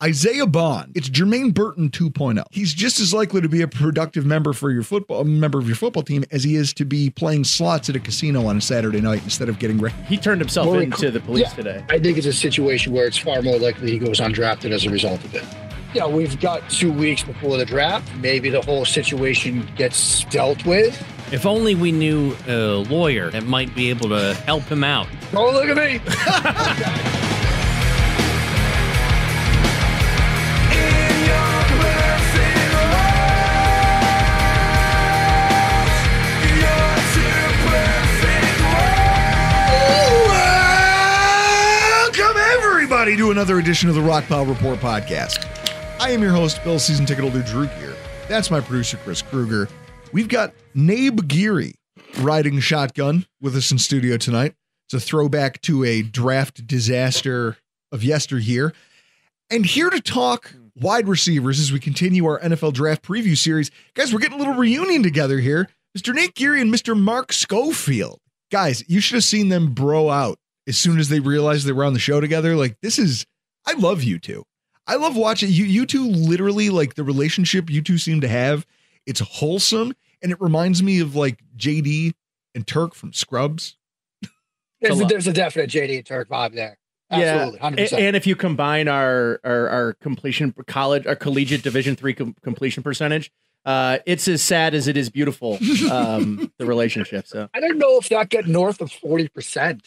Isaiah Bond. It's Jermaine Burton 2.0. He's just as likely to be a productive member of your football team as he is to be playing slots at a casino on a Saturday night instead of getting ready. He turned himself into the police today. I think it's a situation where it's far more likely he goes undrafted as a result of it. Yeah, we've got 2 weeks before the draft. Maybe the whole situation gets dealt with. If only we knew a lawyer that might be able to help him out. Oh, look at me. To another edition of the Rock Pile Report podcast. I am your host, Bill Season Ticket Holder Drew Gear. That's my producer, Chris Kruger. We've got Nate Geary riding shotgun with us in studio tonight. It's a throwback to a draft disaster of yesteryear. And here to talk wide receivers as we continue our NFL draft preview series. Guys, we're getting a little reunion together here. Mr. Nate Geary and Mr. Mark Schofield. Guys, you should have seen them bro out as soon as they realized they were on the show together. Like, I love you two. I love watching you two, literally, like the relationship you two seem to have. It's wholesome, and it reminds me of like JD and Turk from Scrubs. There's a definite JD and Turk vibe there. Absolutely, 100%. And if you combine our collegiate Division III completion percentage, it's as sad as it is beautiful. The relationship. So I don't know if that got north of 40%.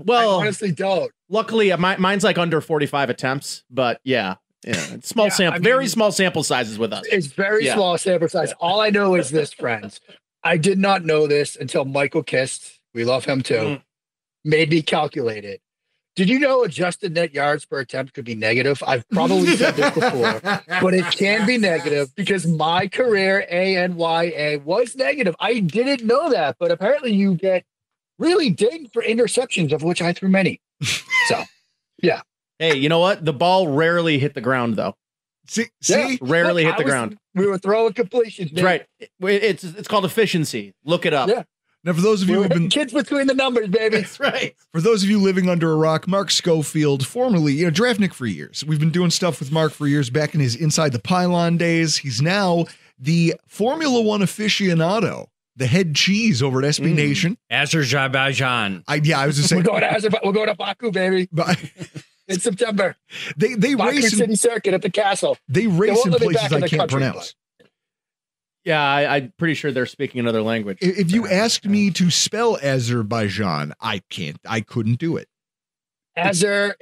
Well, I honestly don't. Luckily, mine's like under 45 attempts, but yeah, it's small sample, very small sample sizes with us. It's very small sample size. All I know is this, friends. I did not know this until Michael Kist, we love him too, made me calculate it. Did you know adjusted net yards per attempt could be negative? I've probably said this before, but it can be negative because my career ANYA was negative. I didn't know that, but apparently you get really dinged for interceptions, of which I threw many. So, yeah. Hey, you know what? The ball rarely hit the ground, though. See? Rarely hit the ground. We were throwing completions. That's right. It's called efficiency. Look it up. Yeah. Now, for those of you who've been kids between the numbers, baby. That's right. For those of you living under a rock, Mark Schofield, formerly, Draftnik for years. We've been doing stuff with Mark for years back in his Inside the Pylon days. He's now the Formula One aficionado, the head cheese over at SB Nation. Azerbaijan. I was going to say. We're going to Baku, baby. In September. They race City Circuit at the castle. They race in places I can't pronounce. Yeah, I'm pretty sure they're speaking another language. If you asked me to spell Azerbaijan, I couldn't do it. Azer,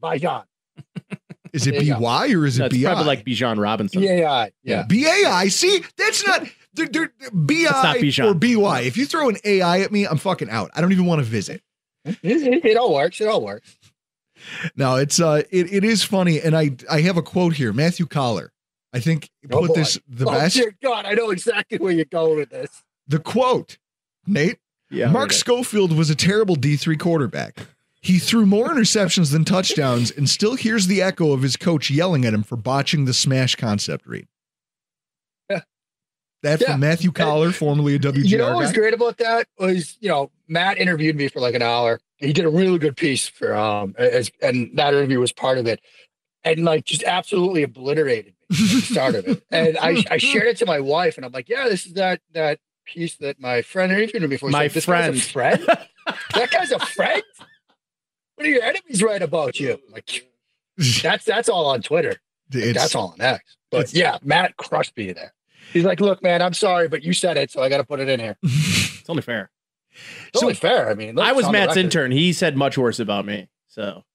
Bajan. Is it B-Y or is it B-I? It's probably like Bijan Robinson. B-A-I. Yeah. B-A-I. See, that's not B-I or B-Y. If you throw an A-I at me, I'm fucking out. I don't even want to visit. It all works. It all works. No, it is funny. And I have a quote here. Matthew Collar, I think, put this the best. Dear God, I know exactly where you're going with this. The quote, Nate, Mark Schofield was a terrible D3 quarterback. He threw more interceptions than touchdowns and still hears the echo of his coach yelling at him for botching the smash concept read. Yeah. That from Matthew Collar, formerly a WGR You know what was guy? great about that was, Matt interviewed me for like an hour. He did a really good piece for and that interview was part of it. And like just absolutely obliterated me at the start of it. And I shared it to my wife and I'm like, yeah, this is that piece that my friend interviewed me for. My like, this friend. guy's a friend? That guy's a friend? What do your enemies write about you? Like that's all on Twitter. That's all on X. But yeah, Matt crushed me there. He's like, look, man, I'm sorry, but you said it, so I got to put it in here. It's only fair. It's only fair. I mean, I was Matt's intern. He said much worse about me. So,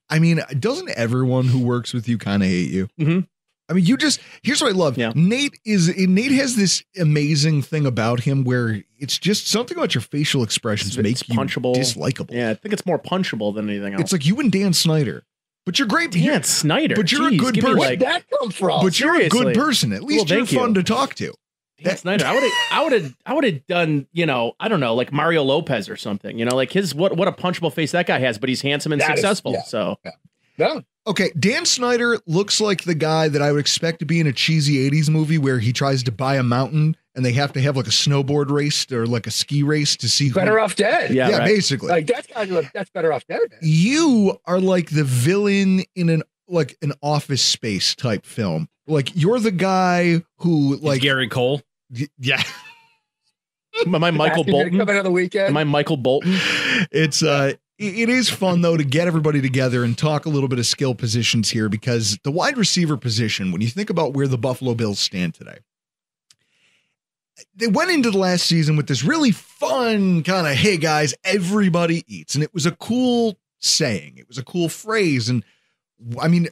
I mean, doesn't everyone who works with you kind of hate you? Mm-hmm. I mean, here's what I love. Yeah. Nate has this amazing thing about him where it's just something about your facial expressions makes you punchable, dislikable. Yeah, I think it's more punchable than anything else. It's like you and Dan Snyder. But you're great. Dan Snyder. But you're a good person. Where'd that come from? But you're a good person. At least you're fun to talk to. Dan Snyder. I would have done, I don't know, like Mario Lopez or something. Like his what a punchable face that guy has, but he's handsome and successful. Yeah. Okay, Dan Snyder looks like the guy that I would expect to be in a cheesy 80s movie where he tries to buy a mountain and they have to have like a snowboard race or like a ski race to see Better Off Dead. Yeah, right. basically. Like that's Better Off Dead. Man. You are like the villain in an Office Space type film. Like you're the guy who like Gary Cole. Yeah. Am I Michael Bolton? Coming on the weekend. Am I Michael Bolton? It is fun though to get everybody together and talk a little bit of skill positions here, because the wide receiver position, when you think about where the Buffalo Bills stand today, they went into the last season with this really fun kind of, hey guys, everybody eats. And it was a cool saying. It was a cool phrase. And I mean,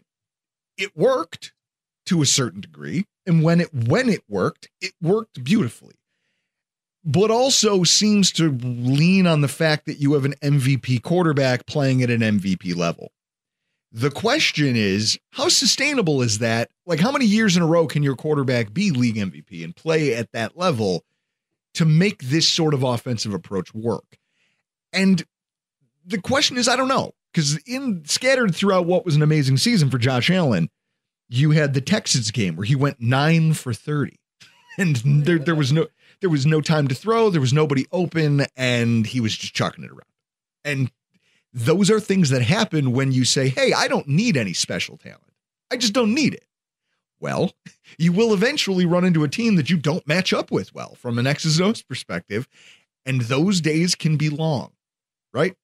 it worked to a certain degree. And when it worked beautifully. But also seems to lean on the fact that you have an MVP quarterback playing at an MVP level. The question is, how sustainable is that? Like, how many years in a row can your quarterback be league MVP and play at that level to make this sort of offensive approach work? And the question is, I don't know, because scattered throughout what was an amazing season for Josh Allen, you had the Texans game where he went 9 for 30, and there was no time to throw. There was nobody open, and he was just chucking it around. And those are things that happen when you say, hey, I don't need any special talent. I just don't need it. Well, you will eventually run into a team that you don't match up with well from an X's and O's perspective, and those days can be long, right?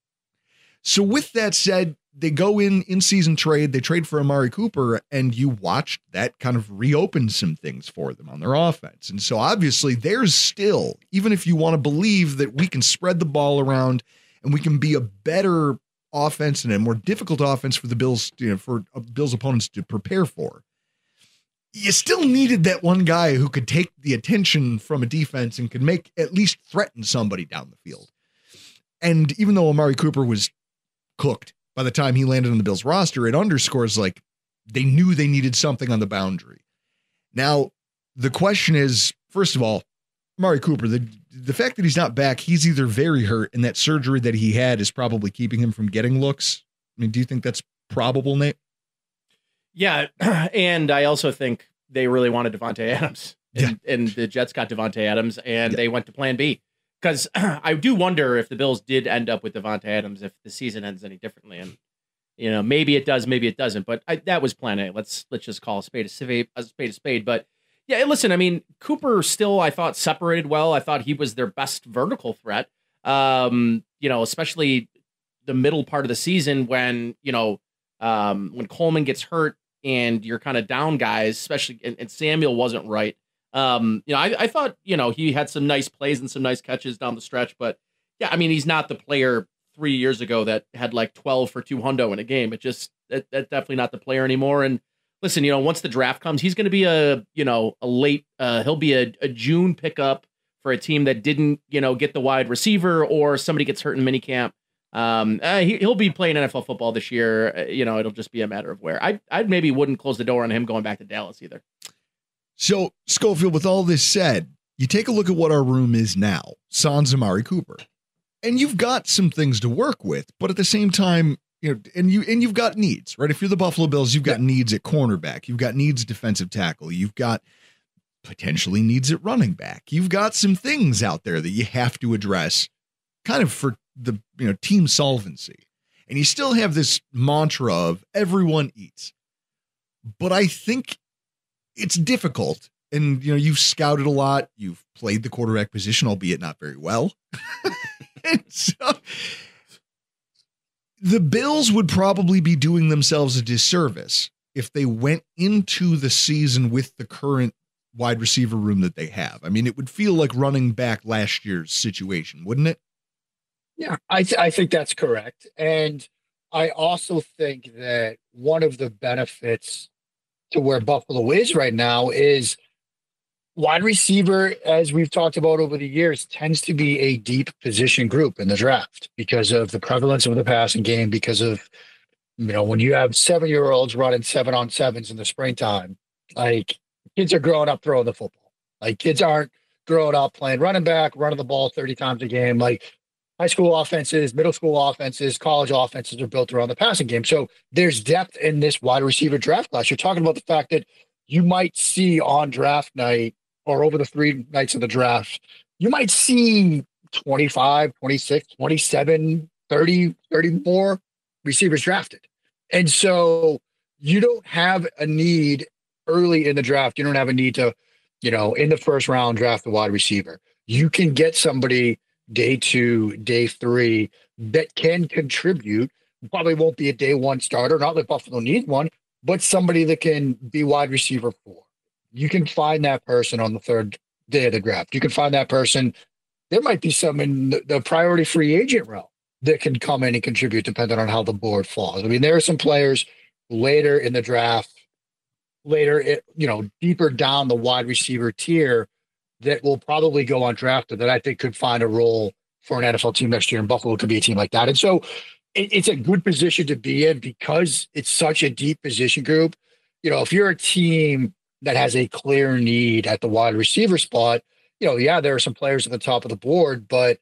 So with that said, they go in season trade, they trade for Amari Cooper, and you watched that kind of reopen some things for them on their offense. And so obviously there's still, even if you want to believe that we can spread the ball around and we can be a better offense and a more difficult offense for the Bills, for Bills opponents to prepare for, you still needed that one guy who could take the attention from a defense and could make at least threaten somebody down the field. And even though Amari Cooper was cooked by the time he landed on the Bills roster, it underscores like they knew they needed something on the boundary. Now, the question is, first of all, Amari Cooper, the fact that he's not back, he's either very hurt and that surgery that he had is probably keeping him from getting looks. I mean, do you think that's probable, Nate? Yeah. And I also think they really wanted Devontae Adams, and the Jets got Devontae Adams, and they went to plan B. Because I do wonder if the Bills did end up with Devontae Adams, if the season ends any differently. And, maybe it does, maybe it doesn't. But that was plan A. Let's just call a spade a spade. But, yeah, listen, I mean, Cooper still, I thought, separated well. I thought he was their best vertical threat, especially the middle part of the season when Coleman gets hurt and you're kind of down guys, especially, and Samuel wasn't right. I thought, he had some nice plays and some nice catches down the stretch, but yeah, I mean, he's not the player 3 years ago that had like 12 for 200 in a game. That's definitely not the player anymore. And listen, once the draft comes, he's going to be a late, he'll be a June pickup for a team that didn't, get the wide receiver, or somebody gets hurt in minicamp. He'll be playing NFL football this year. It'll just be a matter of where. I maybe wouldn't close the door on him going back to Dallas either. So, Schofield, with all this said, you take a look at what our room is now, sans Amari Cooper, and you've got some things to work with, but at the same time, and you've got needs, right? If you're the Buffalo Bills, you've got needs at cornerback, you've got needs at defensive tackle, you've got potentially needs at running back. You've got some things out there that you have to address kind of for the, team solvency. And you still have this mantra of everyone eats. But I think it's difficult. And, you've scouted a lot. You've played the quarterback position, albeit not very well. And so the Bills would probably be doing themselves a disservice if they went into the season with the current wide receiver room that they have. I mean, it would feel like running back last year's situation, wouldn't it? Yeah, I think that's correct. And I also think that one of the benefits to where Buffalo is right now is wide receiver, as we've talked about over the years, tends to be a deep position group in the draft because of the prevalence of the passing game, because of, when you have 7-year-olds running 7-on-7s in the springtime, like kids are growing up throwing the football. Like kids aren't growing up playing running back, running the ball 30 times a game. Like high school offenses, middle school offenses, college offenses are built around the passing game. So there's depth in this wide receiver draft class. You're talking about the fact that you might see on draft night or over the 3 nights of the draft, you might see 25, 26, 27, 30 more receivers drafted. And so you don't have a need early in the draft. You don't have a need to, in the first round, draft the wide receiver. You can get somebody day 2, day 3 that can contribute. Probably won't be a day 1 starter, not that Buffalo needs one, but somebody that can be wide receiver 4. You can find that person on the 3rd day of the draft. You can find that person. There might be some in the priority free agent realm that can come in and contribute depending on how the board falls. I mean, there are some players later in the draft, deeper down the wide receiver tier that will probably go undrafted that I think could find a role for an NFL team next year, and Buffalo could be a team like that. And so it's a good position to be in because it's such a deep position group. If you're a team that has a clear need at the wide receiver spot, there are some players at the top of the board, but,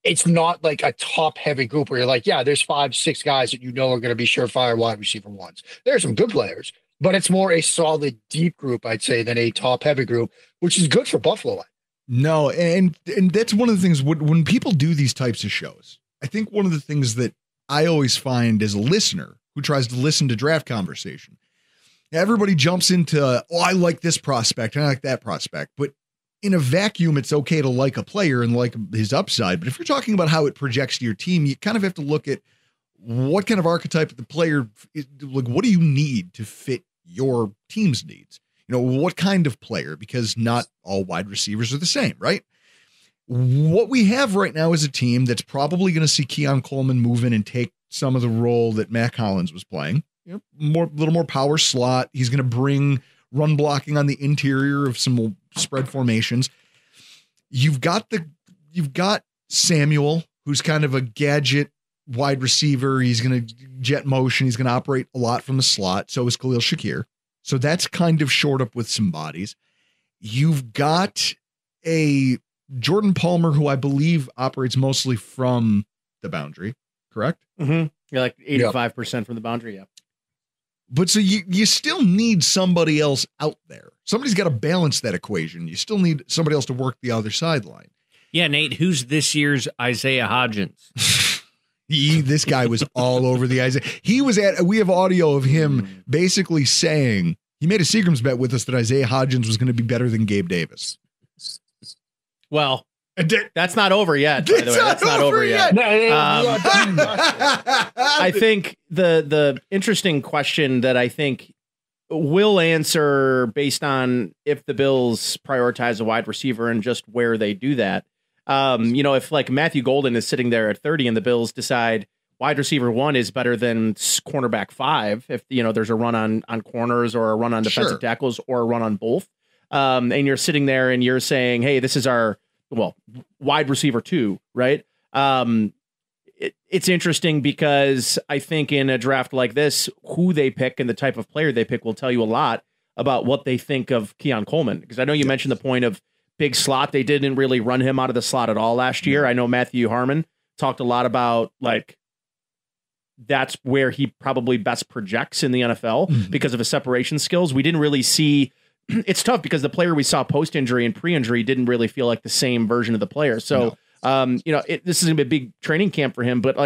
it's not like a top heavy group where you're like, yeah, there's 5, 6 guys that are going to be surefire wide receiver ones. There are some good players, but it's more a solid deep group, I'd say, than a top heavy group, which is good for Buffalo. No, and that's one of the things when people do these types of shows. I think one of the things that I always find as a listener who tries to listen to draft conversation, everybody jumps into, I like this prospect and I like that prospect, but in a vacuum, it's okay to like a player and like his upside. But if you're talking about how it projects to your team, you kind of have to look at what kind of archetype of the player is, like, what do you need to fit your team's needs? What kind of player, because not all wide receivers are the same, right? What we have right now is a team that's probably going to see Keon Coleman move in and take some of the role that Mac Hollins was playing, little more power slot. He's going to bring run blocking on the interior of some spread formations. You've got Samuel, who's kind of a gadget wide receiver. He's going to jet motion. He's going to operate a lot from the slot. So is Khalil Shakir. So that's kind of shored up with some bodies. You've got a Jordan Palmer, who I believe operates mostly from the boundary, correct? Mm-hmm. You're like 85% from the boundary. Yeah. But so you still need somebody else out there. Somebody's got to balance that equation. You still need somebody else to work the other sideline. Yeah, Nate, who's this year's Isaiah Hodgins? This guy was all over the Isaiah. We have audio of him basically saying, he made a Seagram's bet with us that Isaiah Hodgins was going to be better than Gabe Davis. Well, that's not over yet. By the way, that's not over yet. I think the interesting question that I think will answer based on if the Bills prioritize a wide receiver and just where they do that. If like Matthew Golden is sitting there at 30 and the Bills decide wide receiver 1 is better than cornerback 5, if there's a run on corners or a run on defensive tackles or a run on both, and you're sitting there and you're saying, hey, this is our wide receiver 2, right? It's interesting because I think in a draft like this, who they pick and the type of player they pick will tell you a lot about what they think of Keon Coleman. Because I know you mentioned the point of big slot. They didn't really run him out of the slot at all last year. I know Matthew Harmon talked a lot about that's where he probably best projects in the NFL because of his separation skills. We didn't really see. It's tough because the player we saw post-injury and pre-injury didn't really feel like the same version of the player. So, this is going to be a big training camp for him. But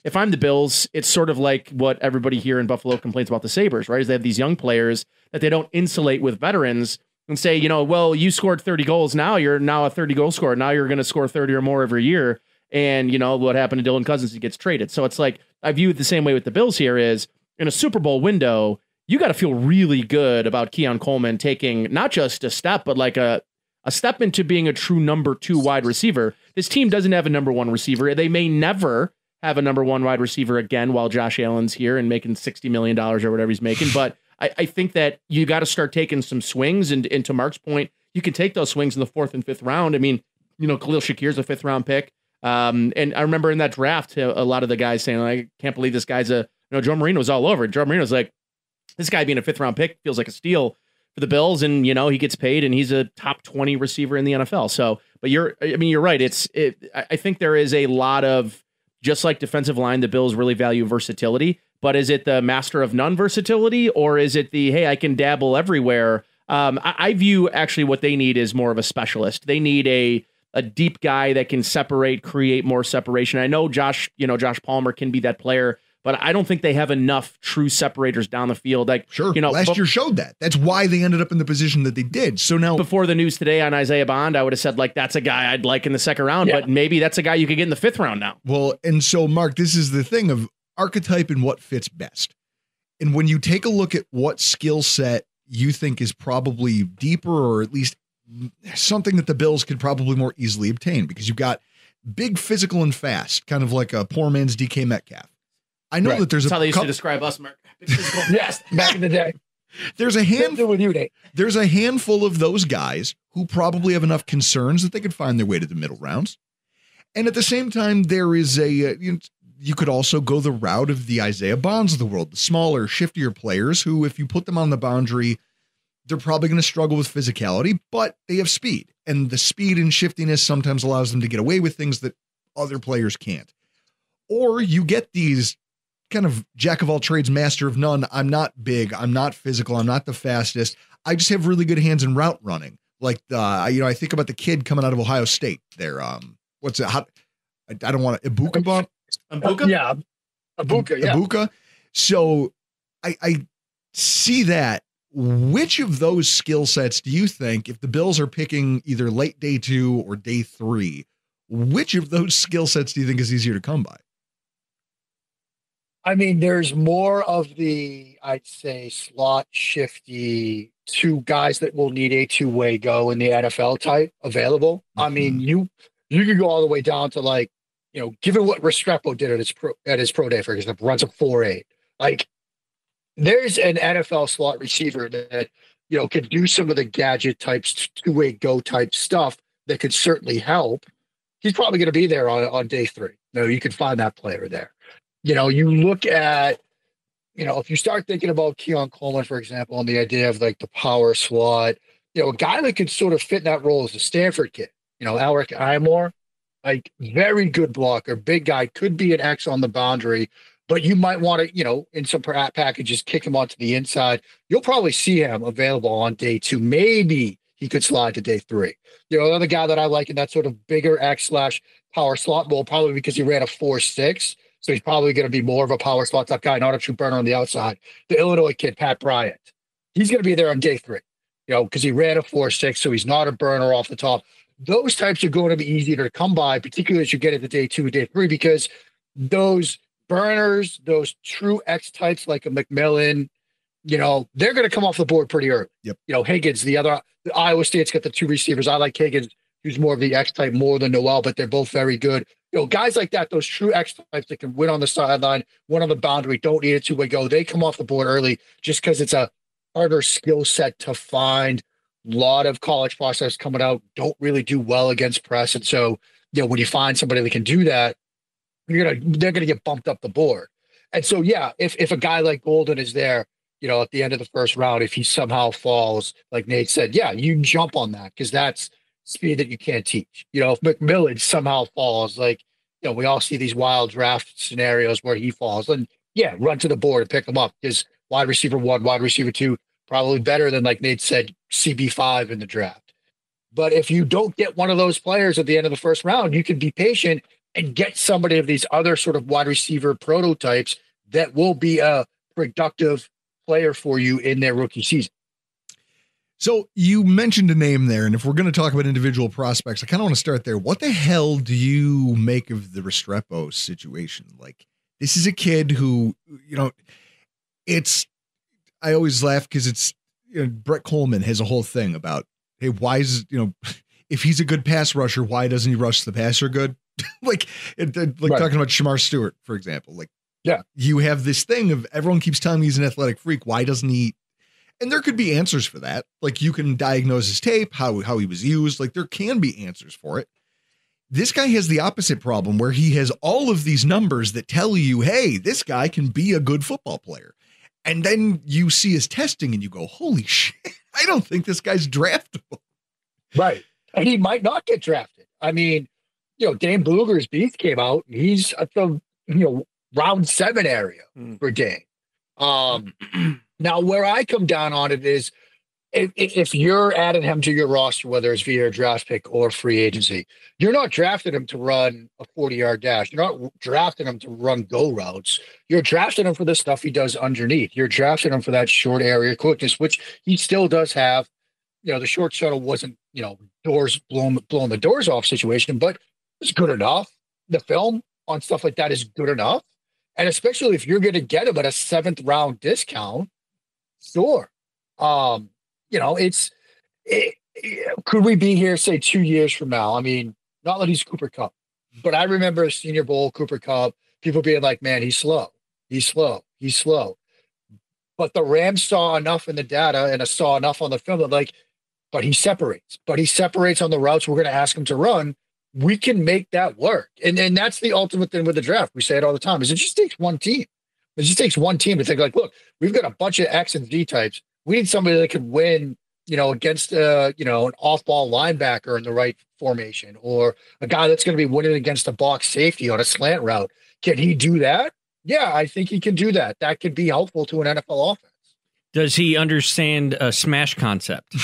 if I'm the Bills, it's sort of like what everybody here in Buffalo complains about the Sabres, right? Is they have these young players that they don't insulate with veterans and say, you scored 30 goals. Now you're a 30 goal scorer. Now you're going to score 30 or more every year. And what happened to Dylan Cousins? He gets traded. So it's like, I view it the same way with the Bills here is in a Super Bowl window, you got to feel really good about Keon Coleman taking not just a step, but like a step into being a true number 2 wide receiver. This team doesn't have a number 1 receiver. They may never have a number 1 wide receiver again while Josh Allen's here and making $60 million or whatever he's making. But I think that you got to start taking some swings. And to Mark's point, you can take those swings in the 4th and 5th round. I mean, Khalil Shakir's a 5th round pick. And I remember in that draft, a lot of the guys saying, I can't believe this guy's Joe Marino's all over it. Joe Marino's like, this guy being a 5th round pick feels like a steal for the Bills. And, he gets paid and he's a top 20 receiver in the NFL. So, but you're right. I think there is a lot of, just like defensive line, the Bills really value versatility, but is it the master of none versatility, or is it the, hey, I can dabble everywhere? I view actually what they need is more of a specialist. They need a deep guy that can separate, create more separation. I know Josh Palmer can be that player, but I don't think they have enough true separators down the field. Like, sure, last year showed that. That's why they ended up in the position that they did. So now, before the news today on Isaiah Bond, I would have said, like, that's a guy I'd like in the second round, but maybe that's a guy you could get in the fifth round now. Well, and so, Mark, this is the thing of archetype and what fits best. And when you take a look at what skill set you think is probably deeper, or at least something that the Bills could probably more easily obtain, because you've got big, physical, and fast, kind of like a poor man's DK Metcalf. I know that there's That's how they used to describe us, Mark. Yes, back in the day. There's a handful of those guys who probably have enough concerns that they could find their way to the middle rounds. And at the same time, there is you could also go the route of the Isaiah Bonds of the world, the smaller, shiftier players who, if you put them on the boundary, they're probably going to struggle with physicality, but they have speed. And the speed and shiftiness sometimes allows them to get away with things that other players can't. Or you get these kind of jack of all trades, master of none. I'm not big. I'm not physical. I'm not the fastest. I just have really good hands in route running. Like, I think about the kid coming out of Ohio State there. What's it? I don't want to Ibuka. Yeah. Ibuka. So I see that. Which of those skill sets do you think, if the Bills are picking either late day 2 or day 3, which of those skill sets do you think is easier to come by? I mean, there's more of the, I'd say, slot shifty two guys that will need a two-way go in the NFL type available. Mm-hmm. I mean, you could go all the way down to, like, given what Restrepo did at his pro day, for example, runs a 4.8. Like, there's an NFL slot receiver that, could do some of the gadget types, two-way go type stuff that could certainly help. He's probably going to be there on day 3. You could find that player there. You look at, if you start thinking about Keon Coleman, for example, and the idea of, like, the power slot, a guy that could sort of fit in that role is the Stanford kid, Alric Imore, like, very good blocker, big guy, could be an X on the boundary, but you might want to, in some packages, kick him onto the inside. You'll probably see him available on day 2. Maybe he could slide to day 3. Another guy that I like in that sort of bigger X/power slot role, probably because he ran a 4.6. So he's probably going to be more of a power slot type guy, not a true burner on the outside. The Illinois kid, Pat Bryant, he's going to be there on day 3, because he ran a 4.6, so he's not a burner off the top. Those types are going to be easier to come by, particularly as you get into day 2, day 3, because those burners, those true X types like a McMillan, they're going to come off the board pretty early. Yep. Higgins, the Iowa State's got the 2 receivers. I like Higgins, who's more of the X type more than Noel, but they're both very good. Guys like that, those true X types that can win on the sideline, win on the boundary, don't need a two-way go. They come off the board early just because it's a harder skill set to find. A lot of college prospects coming out don't really do well against press. And so, when you find somebody that can do that, they're going to get bumped up the board. And so, if a guy like Golden is there, at the end of the first round, if he somehow falls, like Nate said, you can jump on that because that's speed that you can't teach. If McMillan somehow falls, like, we all see these wild draft scenarios where he falls, and run to the board and pick him up, because wide receiver 1, wide receiver 2, probably better than, like Nate said, CB5 in the draft. But if you don't get one of those players at the end of the first round, you can be patient and get somebody of these other sort of wide receiver prototypes that will be a productive player for you in their rookie season. So you mentioned a name there, and if we're going to talk about individual prospects, I kind of want to start there. What the hell do you make of the Restrepo situation? Like, this is a kid who, I always laugh because it's, Brett Coleman has a whole thing about, hey, why is, if he's a good pass rusher, why doesn't he rush the passer good? Right. Talking about Shamar Stewart, for example. Like, you have this thing of everyone keeps telling me he's an athletic freak. Why doesn't he? And there could be answers for that. Like, you can diagnose his tape, how he was used. Like, there can be answers for it. This guy has the opposite problem where he has all of these numbers that tell you, hey, this guy can be a good football player. And then you see his testing and you go, holy shit, I don't think this guy's draftable. Right. And he might not get drafted. I mean, Dane Bluger's beat came out. He's at the, round 7 area for Dane. Now, where I come down on it is if you're adding him to your roster, whether it's via a draft pick or free agency, you're not drafting him to run a 40-yard dash. You're not drafting him to run go routes. You're drafting him for the stuff he does underneath. You're drafting him for that short area quickness, which he still does have. The short shuttle wasn't, doors blowing the doors off situation, but it's good enough. The film on stuff like that is good enough. And especially if you're going to get him at a 7th round discount, sure. Could we be here, say, 2 years from now? I mean, not that he's Cooper Kupp, but I remember Senior Bowl, Cooper Kupp, people being like, man, he's slow. He's slow. He's slow. But the Rams saw enough in the data and saw enough on the film that but he separates. But he separates on the routes we're going to ask him to run. We can make that work. And that's the ultimate thing with the draft. We say it all the time, is it just takes one team. It just takes one team to think look, we've got a bunch of X and Z types. We need somebody that could win, against, an off-ball linebacker in the right formation, or a guy that's going to be winning against a box safety on a slant route. Can he do that? Yeah, I think he can do that. That could be helpful to an NFL offense. Does he understand a smash concept?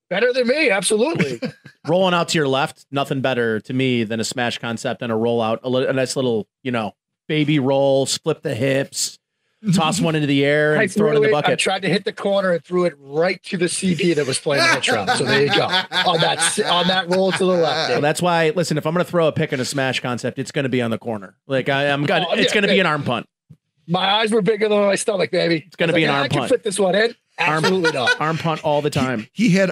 Better than me, absolutely. Rolling out to your left, nothing better to me than a smash concept and a rollout, a nice little, baby roll, split the hips, toss one into the air and throw it in the bucket. I tried to hit the corner and threw it right to the CP that was playing the hitch route. So there you go. On that roll to the left. Well, that's why, listen, if I'm going to throw a pick in a smash concept, it's going to be on the corner. It's going to be an arm punt. My eyes were bigger than my stomach, baby. It's going to be an arm punt. I can fit this one in. Absolutely not. Arm punt all the time. He had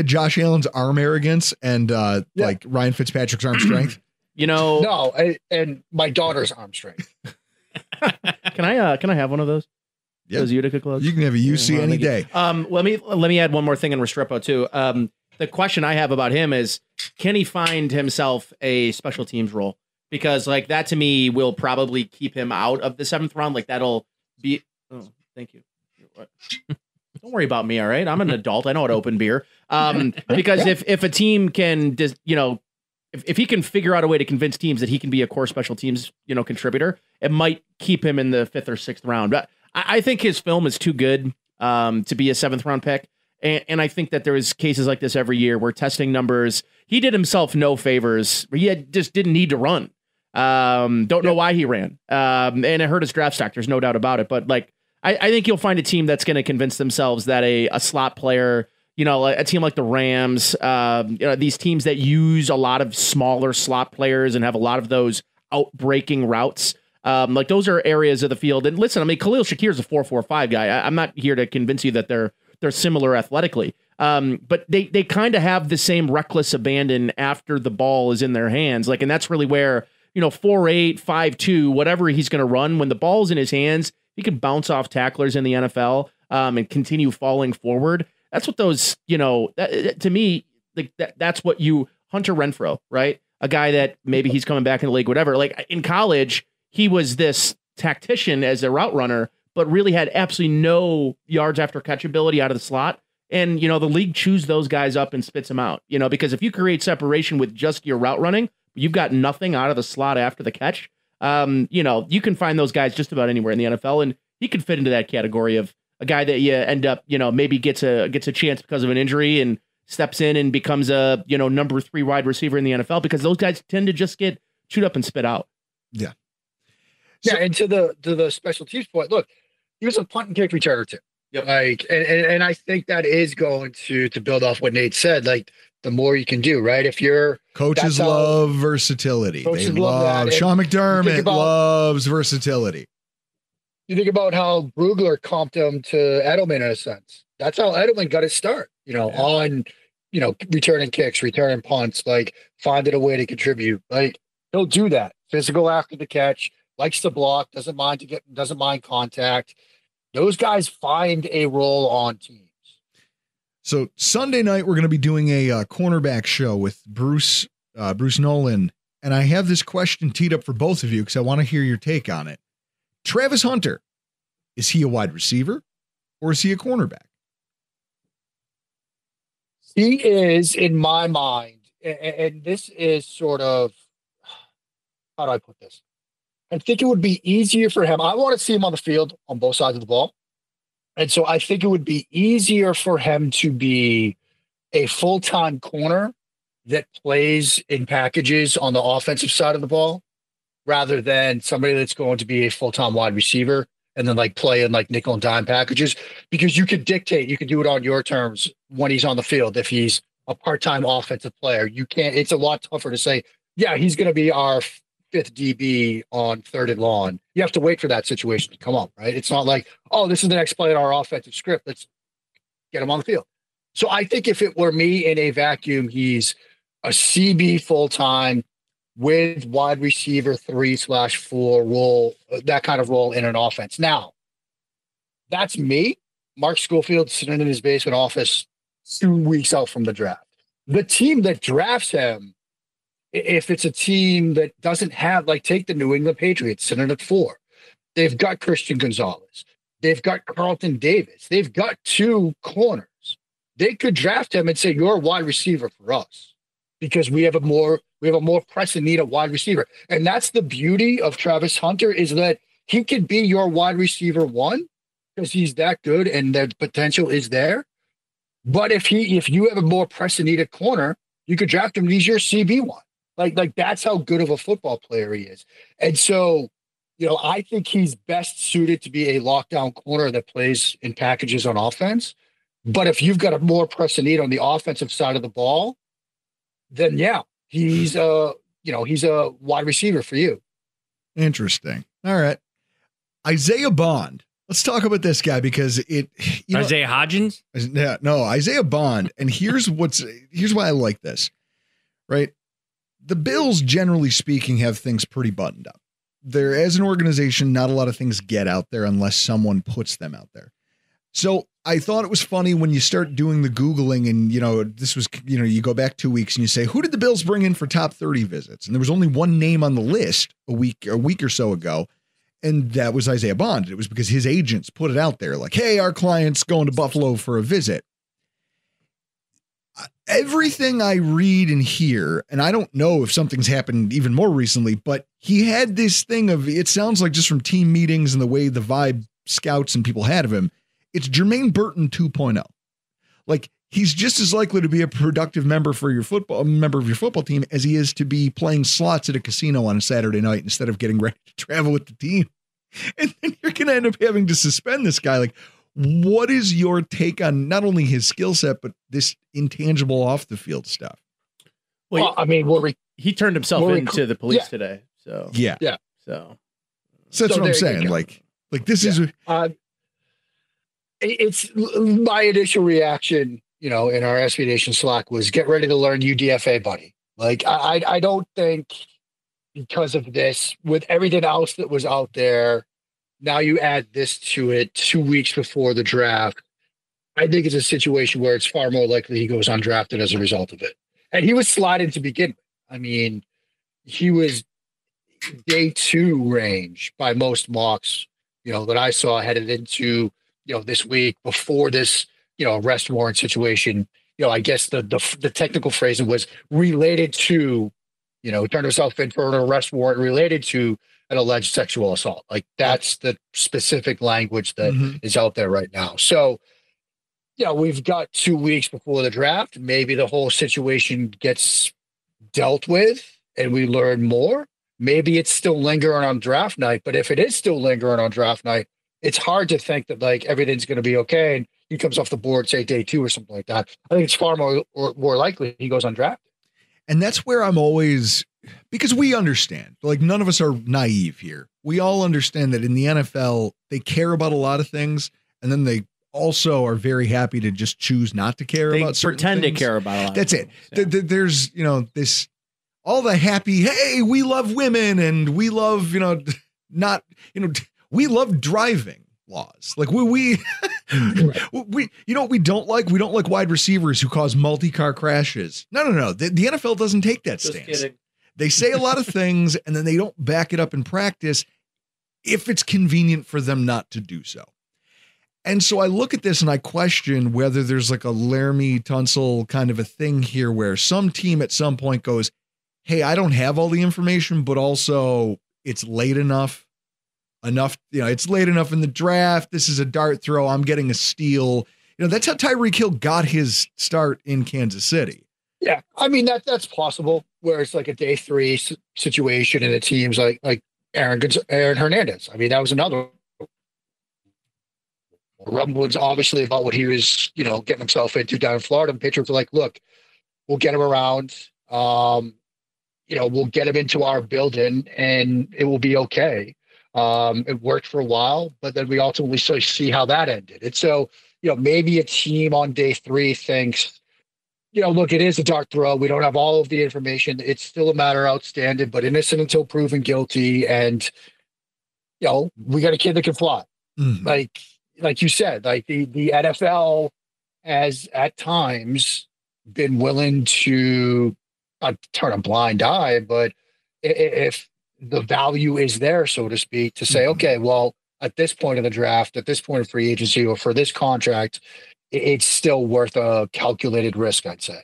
Josh Allen's arm arrogance and like Ryan Fitzpatrick's arm strength. No, and my daughter's arm strength. Can I have one of those? Yeah. Those Utica gloves? You can have a UC any day. Let me add one more thing in Restrepo too. The question I have about him is, can he find himself a special teams role? Because that to me will probably keep him out of the 7th round. That'll be. Oh, thank you. Don't worry about me. All right, I'm an adult. I know how to open beer. Because if a team can just if he can figure out a way to convince teams that he can be a core special teams contributor, it might keep him in the 5th or 6th round. But I think his film is too good to be a 7th round pick. And I think that there is cases like this every year where testing numbers, he did himself no favors. He just didn't need to run. Don't know why he ran. And it hurt his draft stock. There's no doubt about it. But I think you'll find a team that's going to convince themselves that a slot player, a team like the Rams, these teams that use a lot of smaller slot players and have a lot of those outbreaking routes. Those are areas of the field. And listen, Khalil Shakir is a 4.45 guy. I'm not here to convince you that they're similar athletically. But they kind of have the same reckless abandon after the ball is in their hands. And that's really where, 4.8, 5.2, whatever he's going to run, when the ball's in his hands, he can bounce off tacklers in the NFL and continue falling forward. That's what those, to me, that's what Hunter Renfrow, right? A guy that maybe he's coming back in the league, whatever. In college, he was this tactician as a route runner, but really had absolutely no yards after catch ability out of the slot. And, the league chews those guys up and spits them out, because if you create separation with just your route running, you've got nothing out of the slot after the catch. You can find those guys just about anywhere in the NFL, and he could fit into that category of a guy that you end up, maybe gets a chance because of an injury and steps in and becomes a, number 3 wide receiver in the NFL, because those guys tend to just get chewed up and spit out. Yeah. Yeah. And to the special teams point, look, he was a punt and kick returner too. Yep. And I think that is going to build off what Nate said. The more you can do, right? If you're coaches love versatility. They love Sean McDermott loves versatility. You think about how Brugler comped him to Edelman in a sense. That's how Edelman got his start, on, returning kicks, returning punts, finding a way to contribute. He'll do that. Physical after the catch, likes to block, doesn't mind contact. Those guys find a role on teams. So Sunday night, we're going to be doing a cornerback show with Bruce Nolan. And I have this question teed up for both of you because I want to hear your take on it. Travis Hunter, is he a wide receiver or is he a cornerback? He is, in my mind, and this is sort of, how do I put this? I think it would be easier for him. I want to see him on the field on both sides of the ball. And so I think it would be easier for him to be a full-time corner that plays in packages on the offensive side of the ball rather than somebody that's going to be a full-time wide receiver and then like play in like nickel and dime packages, because you could dictate, you can do it on your terms when he's on the field. If he's a part-time offensive player, you can't, it's a lot tougher to say, yeah, he's going to be our fifth DB on third and long. You have to wait for that situation to come up, right? It's not like, oh, this is the next play in our offensive script. Let's get him on the field. So I think if it were me in a vacuum, he's a CB full-time with wide receiver 3/4 role, that kind of role in an offense. Now, that's me. Mark Schofield sitting in his basement office 2 weeks out from the draft. The team that drafts him, if it's a team that doesn't have, like, take the New England Patriots sitting at 4. They've got Christian Gonzalez. They've got Carlton Davis. They've got 2 corners. They could draft him and say, you're a wide receiver for us because we have a more pressing need of wide receiver. And that's the beauty of Travis Hunter, is that he could be your wide receiver 1 because he's that good and the potential is there. But if you have a more pressing need at corner, you could draft him and he's your CB1. Like that's how good of a football player he is. And so, I think he's best suited to be a lockdown corner that plays in packages on offense. But if you've got a more pressing need on the offensive side of the ball, then yeah, he's a wide receiver for you. Interesting. All right. Isaiah Bond. Let's talk about this guy because Isaiah Hodgins? Yeah, no, Isaiah Bond. And here's why I like this, right? The Bills, generally speaking, have things pretty buttoned up. There, as an organization, not a lot of things get out there unless someone puts them out there. So I thought it was funny when you start doing the Googling and, this was, you go back 2 weeks and you say, who did the Bills bring in for top 30 visits? And there was only one name on the list a week or so ago. And that was Isaiah Bond. It was because his agents put it out there like, hey, our client's going to Buffalo for a visit. Everything I read and hear, and I don't know if something's happened even more recently, but he had this thing of, it sounds like just from team meetings and the way the vibe scouts and people had of him, it's Jermaine Burton 2.0. Like, he's just as likely to be a productive member of your football team as he is to be playing slots at a casino on a Saturday night instead of getting ready to travel with the team. And then you're going to end up having to suspend this guy. Like, what is your take on not only his skill set, but this intangible off the field stuff? Well, he turned himself into the police today. So yeah. So that's what I'm saying. Like this is. It's my initial reaction, in our SB Nation Slack was get ready to learn UDFA, buddy. Like, I don't think because of this, with everything else that was out there, now you add this to it 2 weeks before the draft. I think it's a situation where it's far more likely he goes undrafted as a result of it. And he was sliding to begin with. I mean, he was day 2 range by most mocks, that I saw headed into, this week before this, arrest warrant situation. I guess the technical phrasing was related to, turned himself in for an arrest warrant related to an alleged sexual assault. Like, that's the specific language that is out there right now. So, we've got 2 weeks before the draft. Maybe the whole situation gets dealt with and we learn more. Maybe it's still lingering on draft night, but if it is still lingering on draft night, it's hard to think that like everything's going to be okay and he comes off the board, say day 2 or something like that. I think it's far more likely he goes undrafted. And that's where I'm always, because we understand, like, none of us are naive here. We all understand that in the NFL, they care about a lot of things, and then they also are very happy to just choose not to care about certain pretend things. To care about a lot. That's of it. Things, yeah. There's, this, all the happy, hey, we love women and we love, we love driving laws. Like we we don't like wide receivers who cause multi-car crashes. No. The NFL doesn't take that Just stance. kidding. They say a lot of things and then they don't back it up in practice if it's convenient for them not to do so. And so I look at this and I question whether there's like a Laramie Tunsil kind of a thing here where some team at some point goes, hey, I don't have all the information, but also it's late enough. enough, it's late enough in the draft. This is a dart throw. I'm getting a steal. That's how Tyreek Hill got his start in Kansas City. Yeah. I mean, that's possible where it's like a day 3 situation and it seems like Aaron Hernandez. I mean, that was another rumblings, obviously, about what he was, getting himself into down in Florida. And Patriots were like, look, we'll get him around. We'll get him into our building and it will be okay. It worked for a while, but then we ultimately see how that ended. And so, maybe a team on day 3 thinks, look, it is a dart throw. We don't have all of the information. It's still a matter outstanding, but innocent until proven guilty. And, we got a kid that can fly. Mm-hmm. Like you said, like the NFL has at times been willing to not turn a blind eye, but if the value is there, so to speak, to say, okay, well, at this point in the draft, at this point of free agency, or for this contract, it's still worth a calculated risk, I'd say.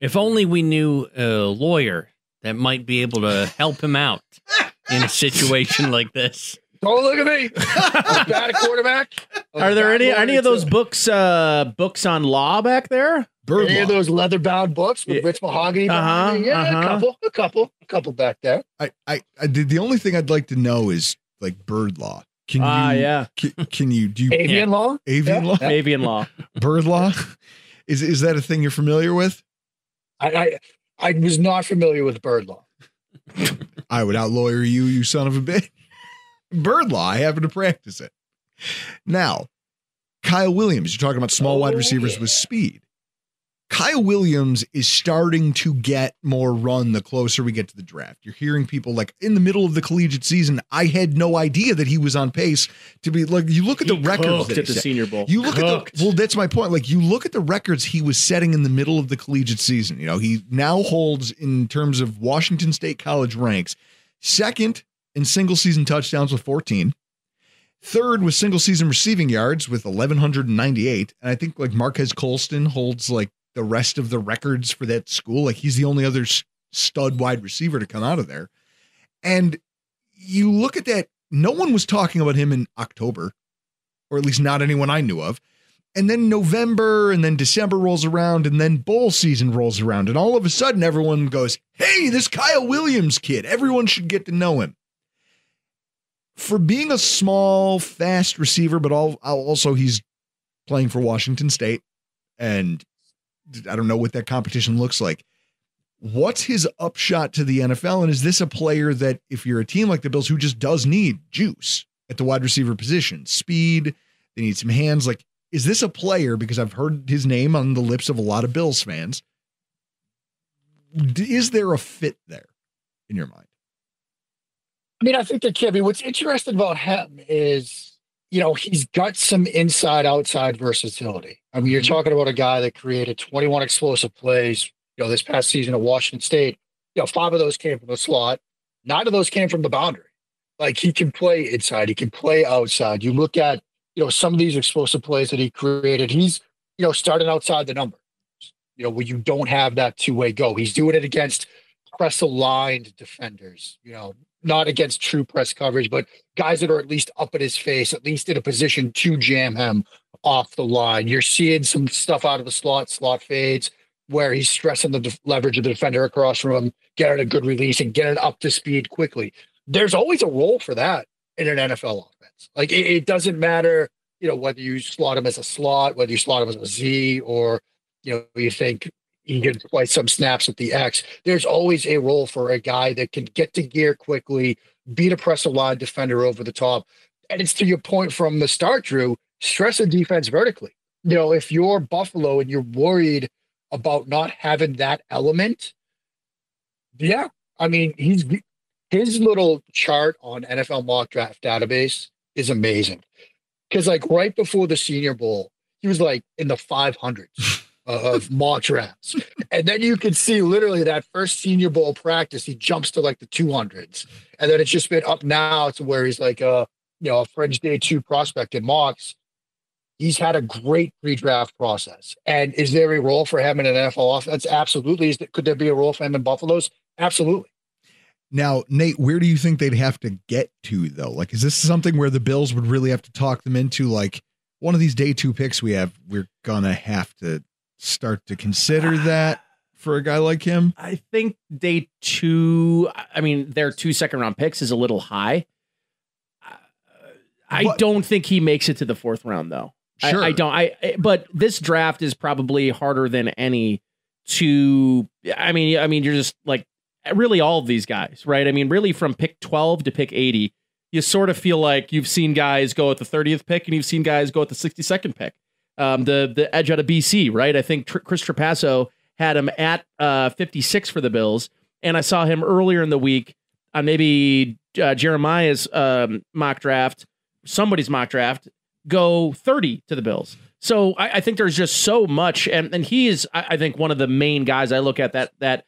If only we knew a lawyer that might be able to help him out in a situation like this. Don't look at me. I'm bad at quarterback. Are there any of those books on law back there? Any of those leather-bound books with rich mahogany? Yeah, a couple back there. The only thing I'd like to know is like bird law. Can you do avian law? Avian law? Avian law. Bird law? Is that a thing you're familiar with? I was not familiar with bird law. I would outlawyer you, you son of a bitch. Bird law. I happen to practice it. Now, Kyle Williams, you're talking about small wide receivers with speed. Kyle Williams is starting to get more run the closer we get to the draft. You're hearing people like in the middle of the collegiate season, I had no idea that he was on pace to be like, you look at the records at the Senior Bowl. You look at that's my point. Like you look at the records he was setting in the middle of the collegiate season. He now holds in terms of Washington State college ranks, second in single season touchdowns with 14. Third with single season receiving yards with 1,198. And I think like Marquez Colston holds like the rest of the records for that school. Like he's the only other stud wide receiver to come out of there. And you look at that, no one was talking about him in October, or at least not anyone I knew of. And then November and then December rolls around and then bowl season rolls around. And all of a sudden everyone goes, hey, this Kyle Williams kid, everyone should get to know him. For being a small, fast receiver, but also he's playing for Washington State, and I don't know what that competition looks like. What's his upshot to the NFL? And is this a player that if you're a team like the Bills who just does need juice at the wide receiver position, speed, they need some hands. Like, is this a player, because I've heard his name on the lips of a lot of Bills fans, is there a fit there in your mind? I mean, I think there can be. What's interesting about him is, he's got some inside-outside versatility. I mean, you're talking about a guy that created 21 explosive plays, this past season at Washington State. 5 of those came from the slot. 9 of those came from the boundary. Like, he can play inside. He can play outside. You look at, some of these explosive plays that he created. He's, starting outside the number, where you don't have that two-way go. He's doing it against press-aligned defenders, not against true press coverage, but guys that are at least up at his face, at least in a position to jam him off the line. You're seeing some stuff out of the slot fades, where he's stressing the leverage of the defender across from him, getting a good release and getting up to speed quickly. There's always a role for that in an NFL offense. Like it doesn't matter, whether you slot him as a slot, whether you slot him as a Z, or, you think he can play some snaps at the X. There's always a role for a guy that can get to gear quickly, beat a press line defender over the top. And it's to your point from the start, Drew, stress a defense vertically. If you're Buffalo and you're worried about not having that element, yeah. I mean, his little chart on NFL mock draft database is amazing. Because like right before the Senior Bowl, he was like in the 500s. Of mock drafts. And then you can see literally that first Senior Bowl practice, he jumps to like the 200s. And then it's just been up now to where he's like a fringe day 2 prospect in mocks. He's had a great pre-draft process. And is there a role for him in an NFL offense? Absolutely. Could there be a role for him in Buffalo's? Absolutely. Now, Nate, where do you think they'd have to get to, though? Like, is this something where the Bills would really have to talk them into, like, one of these day 2 picks we have, we're going to have to start to consider that for a guy like him? I think day 2, I mean, their 2 second-round picks is a little high. I don't think he makes it to the 4th round, though. Sure. I don't. But this draft is probably harder than any to. I mean, you're just like really all of these guys, right? I mean, really from pick 12 to pick 80, you sort of feel like you've seen guys go at the 30th pick and you've seen guys go at the 62nd pick. The edge out of BC, right? I think Chris Trapasso had him at 56 for the Bills, and I saw him earlier in the week on maybe Jeremiah's mock draft, somebody's mock draft, go 30 to the Bills. So I think there's just so much, and he is, I think, one of the main guys I look at that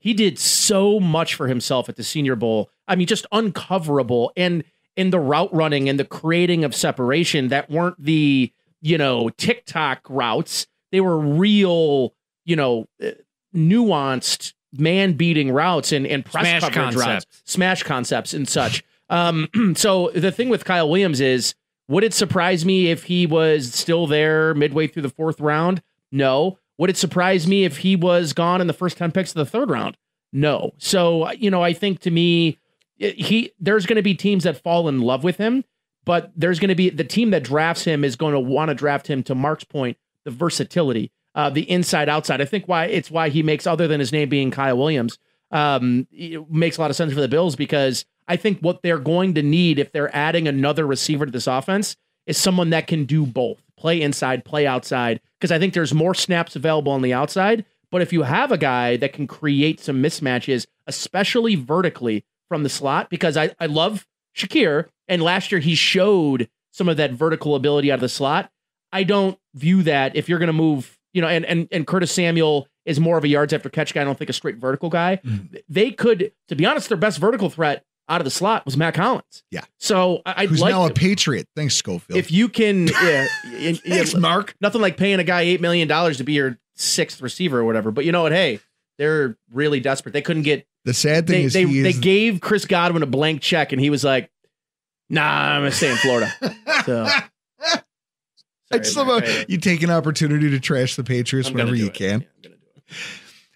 he did so much for himself at the Senior Bowl. I mean, just uncoverable, and in the route running and the creating of separation that weren't the, TikTok routes. They were real, nuanced man-beating routes and press Smash coverage concepts. routes, smash concepts and such. So the thing with Kyle Williams is, would it surprise me if he was still there midway through the 4th round? No. Would it surprise me if he was gone in the first 10 picks of the 3rd round? No. So, I think to me, there's going to be teams that fall in love with him, but there's going to be the team that drafts him is going to want to draft him, to Mark's point, the versatility, the inside outside. I think why he makes, other than his name being Kyle Williams, it makes a lot of sense for the Bills, because I think what they're going to need if they're adding another receiver to this offense is someone that can do both, play inside, play outside, because I think there's more snaps available on the outside. But if you have a guy that can create some mismatches, especially vertically from the slot, because I love Shakir, and last year he showed some of that vertical ability out of the slot. I don't view that if you're going to move, and Curtis Samuel is more of a yards after catch guy. I don't think a straight vertical guy. Mm-hmm. They could, to be honest, their best vertical threat out of the slot was Matt Collins. Yeah. So who's now a Patriot. Thanks, Schofield. If you can, thanks, Mark. Nothing like paying a guy $8 million to be your 6th receiver or whatever. But you know what? Hey, they're really desperate. They couldn't get. The sad thing is they gave Chris Godwin a blank check, and he was like, "Nah, I'm gonna stay in Florida." So. You take an opportunity to trash the Patriots whenever you can. Yeah, I'm gonna do it.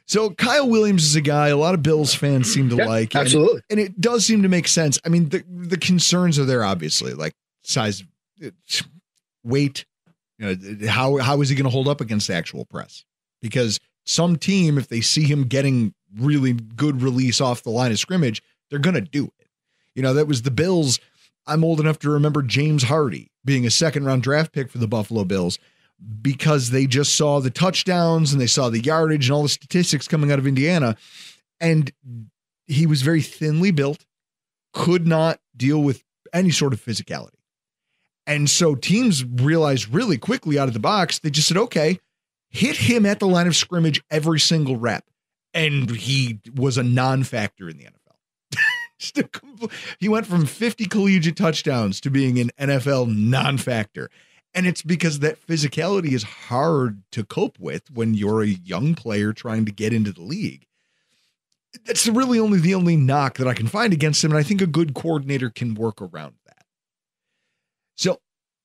So Kyle Williams is a guy a lot of Bills fans seem to like. Absolutely. And it does seem to make sense. I mean, the concerns are there, obviously, like size, weight. How is he going to hold up against the actual press? Because some team, if they see him getting really good release off the line of scrimmage, they're going to do it. That was the Bills. I'm old enough to remember James Hardy being a 2nd-round draft pick for the Buffalo Bills, because they just saw the touchdowns and they saw the yardage and all the statistics coming out of Indiana. And he was very thinly built, could not deal with any sort of physicality. And so teams realized really quickly out of the box, they just said, okay, hit him at the line of scrimmage every single rep. And he was a non-factor in the NFL. He went from 50 collegiate touchdowns to being an NFL non-factor. And it's because that physicality is hard to cope with when you're a young player trying to get into the league. That's really the only knock that I can find against him. And I think a good coordinator can work around that. So,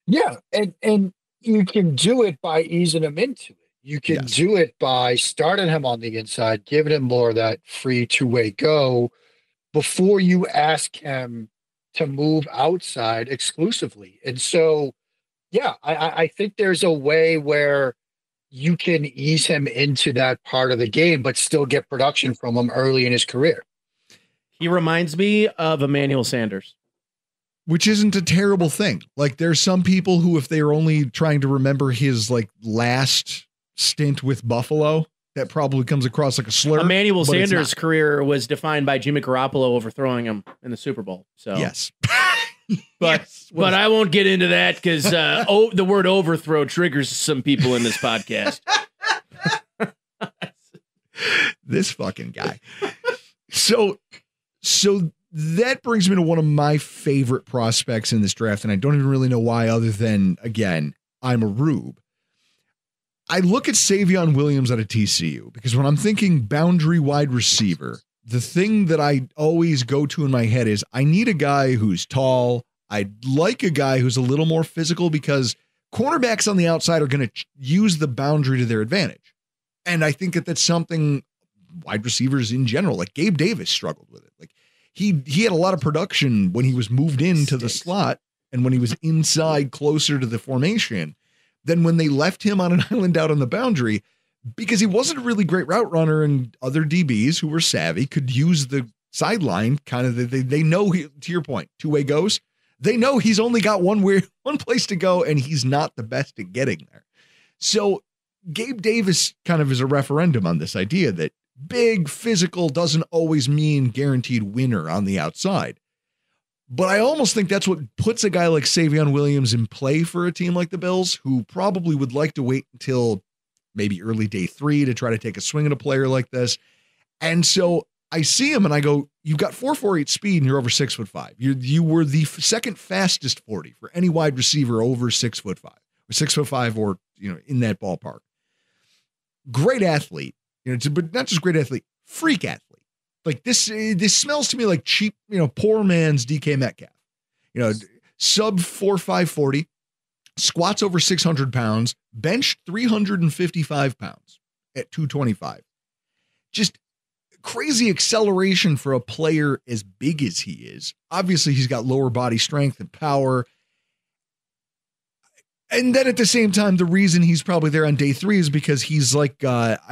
yeah. And you can do it by easing him into it. You can do it by starting him on the inside, giving him more of that free 2-way go before you ask him to move outside exclusively. And so, yeah, I think there's a way where you can ease him into that part of the game, but still get production from him early in his career. He reminds me of Emmanuel Sanders. Which isn't a terrible thing. Like, there's some people who, if they're only trying to remember his last stint with Buffalo, that probably comes across like a slur. Emmanuel Sanders' career was defined by Jimmy Garoppolo overthrowing him in the Super Bowl. So yes. But I won't get into that because the word overthrow triggers some people in this podcast. This fucking guy. So that brings me to one of my favorite prospects in this draft, and I don't even really know why, other than, again, I'm a rube. I look at Savion Williams out of TCU because when I'm thinking boundary wide receiver, the thing that I always go to in my head is I need a guy who's tall. I'd like a guy who's a little more physical because cornerbacks on the outside are going to use the boundary to their advantage. And I think that that's something wide receivers in general, like Gabe Davis struggled with it. Like he had a lot of production when he was moved into the slot and when he was inside closer to the formation than when they left him on an island out on the boundary, because he wasn't a really great route runner, and other DBs who were savvy could use the sideline. Kind of, they know, to your point, two-way goes. They know he's only got one place to go, and he's not the best at getting there. So Gabe Davis kind of is a referendum on this idea that big physical doesn't always mean guaranteed winner on the outside. But I almost think that's what puts a guy like Savion Williams in play for a team like the Bills, who probably would like to wait until maybe early day 3 to try to take a swing at a player like this. And so I see him and I go, you've got 4.48 speed and you're over 6'5". You were the second fastest 40 for any wide receiver over 6'5", or 6'5", or in that ballpark. Great athlete, but not just great athlete, freak athlete. Like this smells to me like cheap, poor man's DK Metcalf. Sub 4.5 40. Squats over 600 pounds, benched 355 pounds at 225. Just crazy acceleration for a player as big as he is. Obviously, he's got lower body strength and power. And then at the same time, the reason he's probably there on day 3 is because he's like, I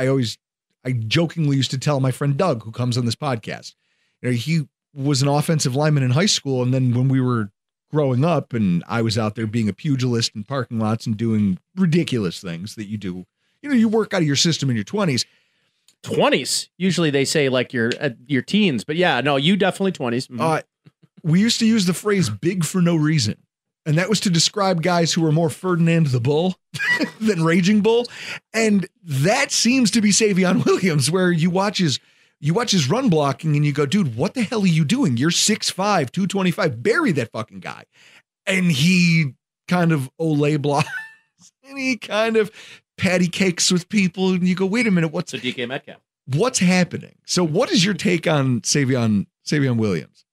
jokingly used to tell my friend Doug, who comes on this podcast, he was an offensive lineman in high school. And then when we were growing up and I was out there being a pugilist in parking lots and doing ridiculous things that you do, you work out of your system in your 20s. 20s. Usually they say like your teens, but yeah, no, you definitely 20s. Mm-hmm. We used to use the phrase big for no reason. And that was to describe guys who were more Ferdinand the Bull than Raging Bull. And that seems to be Savion Williams, where you watch his run blocking and you go, dude, what the hell are you doing? You're 6'5", 225, bury that fucking guy. And he kind of Olay blocks and he kind of patty cakes with people. And you go, wait a minute, what's a DK Metcalf? What's happening? So what is your take on Savion Williams?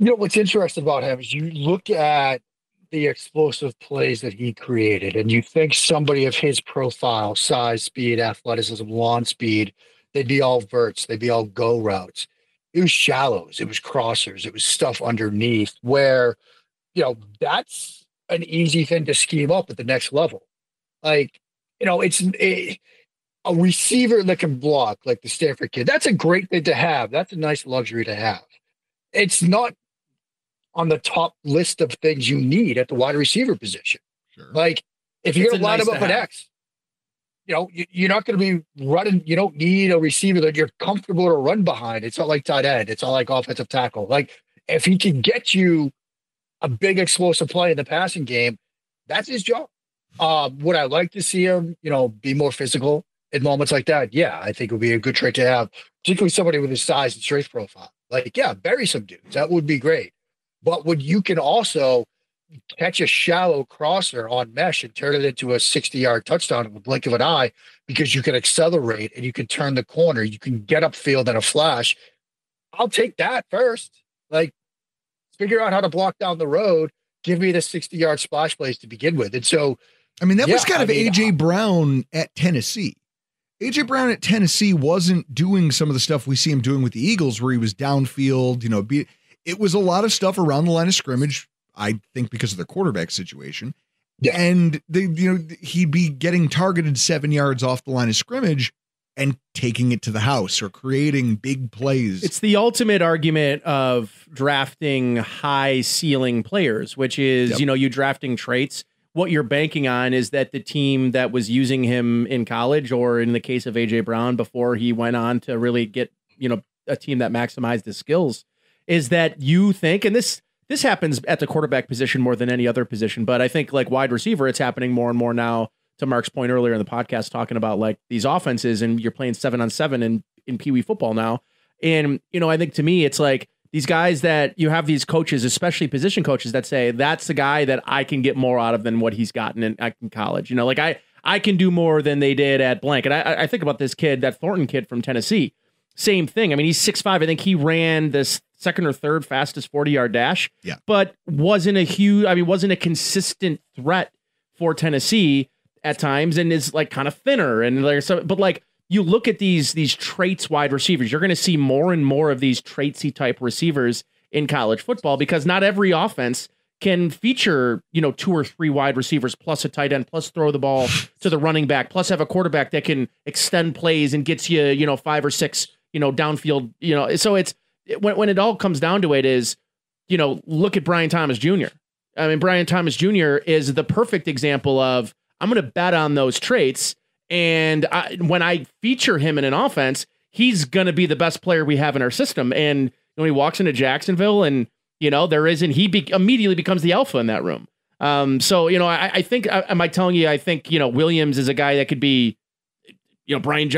What's interesting about him is you look at the explosive plays that he created and you think somebody of his profile, size, speed, athleticism, launch speed, they'd be all verts. They'd be all go routes. It was shallows. It was crossers. It was stuff underneath where, that's an easy thing to scheme up at the next level. Like, it's a receiver that can block like the Stanford kid. That's a great thing to have. That's a nice luxury to have. It's not on the top list of things you need at the wide receiver position. Sure. Like if you're going to line him up at X, you're not going to be running. You don't need a receiver that you're comfortable to run behind. It's not like tight end. It's not like offensive tackle. Like if he can get you a big explosive play in the passing game, that's his job. Would I like to see him, be more physical in moments like that? Yeah, I think it would be a good trait to have, particularly somebody with his size and strength profile. Like, yeah, bury some dudes. That would be great. But when you can also catch a shallow crosser on mesh and turn it into a 60-yard touchdown in the blink of an eye because you can accelerate and you can turn the corner, you can get upfield in a flash, I'll take that first. Like, figure out how to block down the road, give me the 60-yard splash plays to begin with. And so, that was kind of A.J. Brown at Tennessee. A.J. Brown at Tennessee wasn't doing some of the stuff we see him doing with the Eagles where he was downfield, it was a lot of stuff around the line of scrimmage, I think because of their quarterback situation. Yeah. And he'd be getting targeted 7 yards off the line of scrimmage and taking it to the house or creating big plays. It's the ultimate argument of drafting high ceiling players, which is, you drafting traits. What you're banking on is that the team that was using him in college, or in the case of A.J. Brown before he went on to really get, a team that maximized his skills, is that you think, and this happens at the quarterback position more than any other position, but I think like wide receiver, it's happening more and more now, to Mark's point earlier in the podcast, talking about like these offenses and you're playing 7-on-7 in Pee Wee football now. And, I think to me, it's like these guys that you have these coaches, especially position coaches, that say, that's the guy that I can get more out of than what he's gotten in college. I can do more than they did at blank. And I think about this kid, that Thornton kid from Tennessee. same thing. I mean, he's 6'5". I think he ran this second or third fastest 40-yard dash. Yeah. But wasn't a consistent threat for Tennessee at times, and is like kind of thinner and like so. But like you look at these traits wide receivers, you're going to see more and more of these traitsy type receivers in college football because not every offense can feature, 2 or 3 wide receivers plus a tight end, plus throw the ball to the running back, plus have a quarterback that can extend plays and gets you, 5 or 6, downfield, so it's when it all comes down to it is, look at Brian Thomas Jr. I mean, Brian Thomas Jr. is the perfect example of, I'm going to bet on those traits. And when I feature him in an offense, he's going to be the best player we have in our system. And when he walks into Jacksonville and, immediately becomes the alpha in that room. So, I think, am I telling you, I think, Williams is a guy that could be, Brian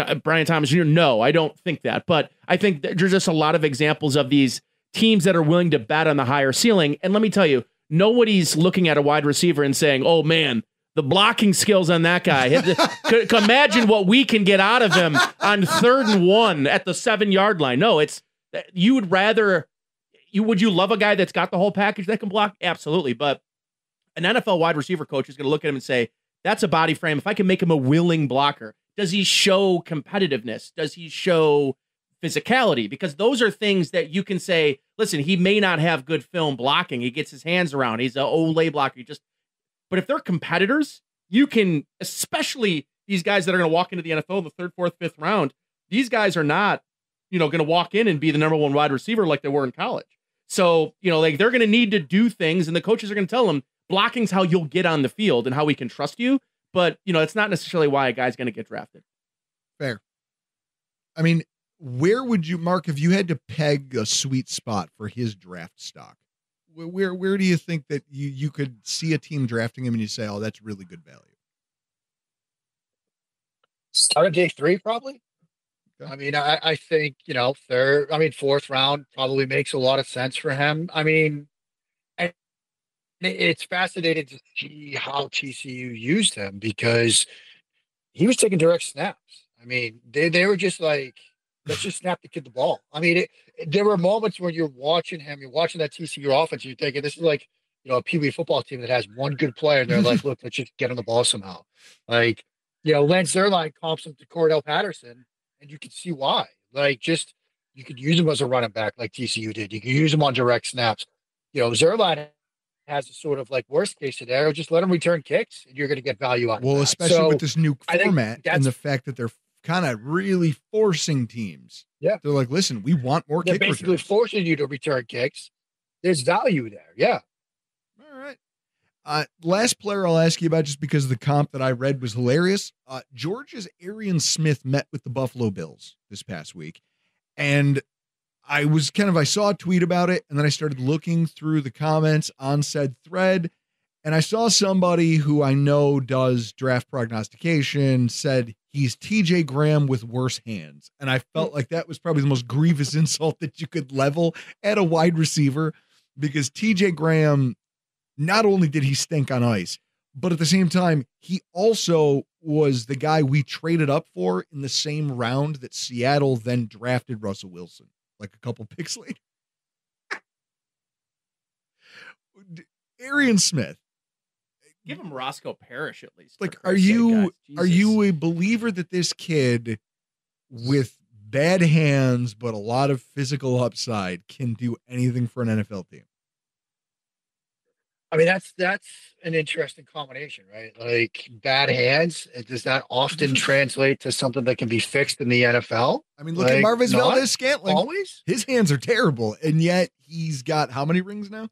Thomas Jr. No, I don't think that. But I think there's just a lot of examples of these teams that are willing to bet on the higher ceiling. And let me tell you, nobody's looking at a wide receiver and saying, oh, man, the blocking skills on that guy. Imagine what we can get out of him on 3rd and 1 at the 7-yard line. No, you would rather... Would you love a guy that's got the whole package that can block? Absolutely. But an NFL wide receiver coach is going to look at him and say, that's a body frame. If I can make him a willing blocker, does he show competitiveness? Does he show physicality? Because those are things that you can say, listen, he may not have good film blocking. He gets his hands around. He's an Olay blocker. But if they're competitors, you can, especially these guys that are going to walk into the NFL in the 3rd, 4th, 5th round, these guys are not, going to walk in and be the number 1 wide receiver like they were in college. So, they're going to need to do things, and the coaches are going to tell them blocking's how you'll get on the field and how we can trust you. But, it's not necessarily why a guy's going to get drafted. Fair. I mean, where would you, Mark, if you had to peg a sweet spot for his draft stock, where do you think that you could see a team drafting him and you say, oh, that's really good value? Start of day 3, probably. Okay. I mean, I think, 4th round probably makes a lot of sense for him. I mean, and it's fascinating to see how TCU used him because he was taking direct snaps. I mean, they were just like, let's just snap the kid the ball. I mean, there were moments where you're watching him, you're watching that TCU offense, and you're thinking, this is like, a Pee Wee football team that has one good player, and they're like, look, let's just get on the ball somehow. Like, Lance Zierlein comps him to Cordell Patterson, and you can see why. Like, you could use him as a running back like TCU did. You could use him on direct snaps. Zierlein has a sort of like worst case scenario. Just let him return kicks, and you're going to get value out of that. Well, especially with this new format and the fact that they're kind of really forcing teams. Yeah. They're like, listen, we want more kick returns. Basically forcing you to return kicks. There's value there. Yeah. All right. Last player I'll ask you about, just because the comp that I read was hilarious. Georgia's Arian Smith met with the Buffalo Bills this past week. And I saw a tweet about it, and then I started looking through the comments on said thread, and I saw somebody who I know does draft prognostication said he's TJ Graham with worse hands. And I felt like that was probably the most grievous insult that you could level at a wide receiver, because TJ Graham, not only did he stink on ice, but at the same time, he also was the guy we traded up for in the same round that Seattle then drafted Russell Wilson, like a couple picks later. Arian Smith. Give him Roscoe Parrish at least. Like, are you a believer that this kid with bad hands but a lot of physical upside can do anything for an NFL team? I mean, that's an interesting combination, right? Like, bad hands, does that often translate to something that can be fixed in the NFL? I mean, look at Marvis Valdez-Scantling. Always? His hands are terrible, and yet he's got how many rings now?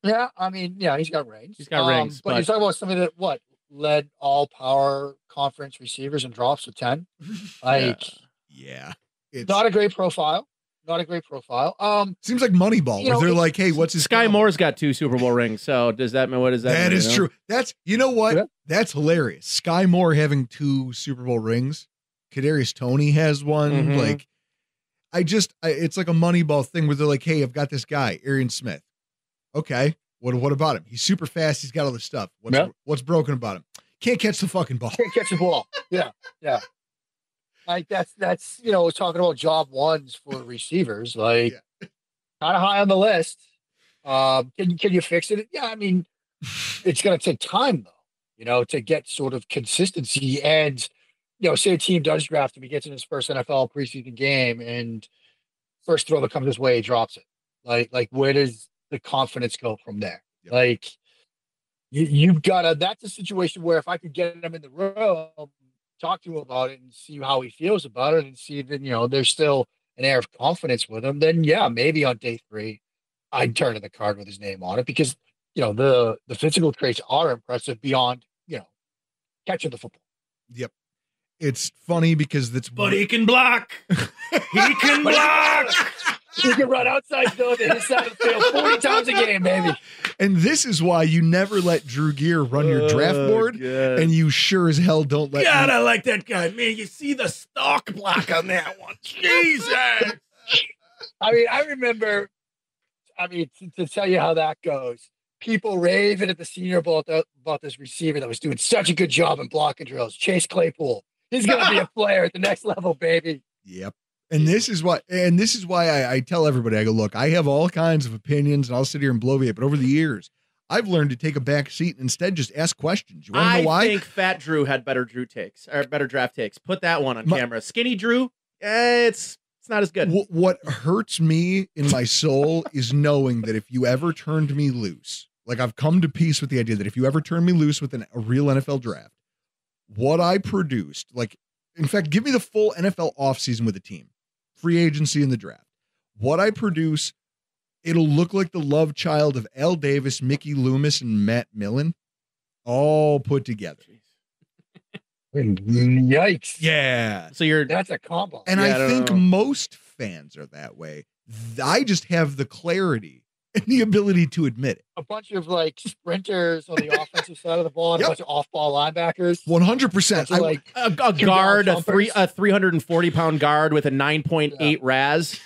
Yeah, I mean, he's got rings. He's got rings. But you're talking about somebody that, led all power conference receivers and drops with 10? Like, yeah. It's not a great profile. Not a great profile. Seems like Moneyball, where they're like, hey, what's his Sky Moore's got 2 Super Bowl rings. So does that mean, what does that mean? That is true. That's, you know what? Yeah. That's hilarious. Sky Moore having 2 Super Bowl rings. Kadarius Toney has one. Mm-hmm. Like, it's like a Moneyball thing where they're like, hey, I've got this guy, Arian Smith. Okay. What about him? He's super fast. He's got all this stuff. What's broken about him? Can't catch the fucking ball. Can't catch the ball. Yeah. Like that's talking about job ones for receivers, like kind of high on the list. Can you fix it? Yeah, I mean, it's going to take time though, to get sort of consistency. And say a team does draft him, he gets in his first NFL preseason game, and first throw that comes his way, he drops it. Like where does the confidence go from there? Yep. Like you've got to. That's a situation where if I could get him in the room, talk to him about it, and see how he feels about it, and see that there's still an air of confidence with him, then yeah, maybe on day 3, I'd turn in the card with his name on it because the physical traits are impressive beyond catching the football. Yep. It's funny because But he can block. He can block. He can run outside zone to his side of the field 40 times a game, baby. And this is why you never let Drew Gear run your draft board, and you sure as hell don't let God, I like that guy. Man, you see the stalk block on that one. Jesus. I mean, I remember, to tell you how that goes, people raving at the Senior Bowl about this receiver that was doing such a good job in blocking drills. Chase Claypool. He's going to be a player at the next level, baby. Yep. And this is why I tell everybody, I go, look, I have all kinds of opinions and I'll sit here and bloviate, but over the years, I've learned to take a back seat and instead just ask questions. You want to know why? I think Fat Drew had better draft takes. Put that one on camera. Skinny Drew, it's not as good. What hurts me in my soul is knowing that if you ever turned me loose, like I've come to peace with the idea that if you ever turn me loose with a real NFL draft, what I produced, like, in fact, give me the full NFL offseason with a team, free agency and the draft. What I produce, it'll look like the love child of Al Davis, Mickey Loomis, and Matt Millen, all put together. Yikes. Yeah. So that's a combo. And I think most fans are that way. I just have the clarity and the ability to admit it. A bunch of sprinters on the offensive side of the ball and a bunch of off-ball linebackers. 100%. Like a guard, a 340-pound guard with a 9.8 RAS.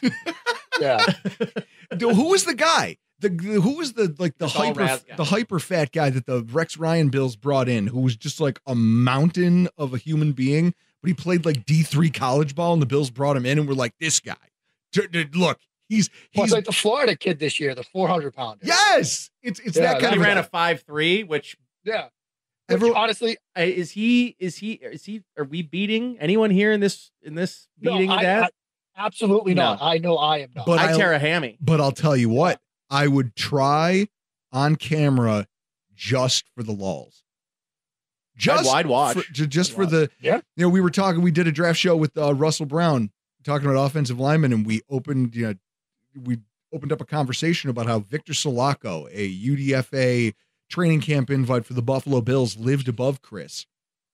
Yeah. Who was the guy? Who was the hyper fat guy that the Rex Ryan Bills brought in, who was just like a mountain of a human being, but he played like D3 college ball, and the Bills brought him in and were like, this guy, look, he's like the Florida kid this year, the 400-pounder. Yes, it's that kind he of. He ran a 5.3, which honestly, is he? Are we beating anyone here in this beating? Absolutely not. I know I am not. But I tear a hammy. But I'll tell you what, I would try on camera just for the lulls. I'd watch. We did a draft show with Russell Brown talking about offensive linemen, and we opened up a conversation about how Victor Solaco, a UDFA training camp invite for the Buffalo Bills, lived above Chris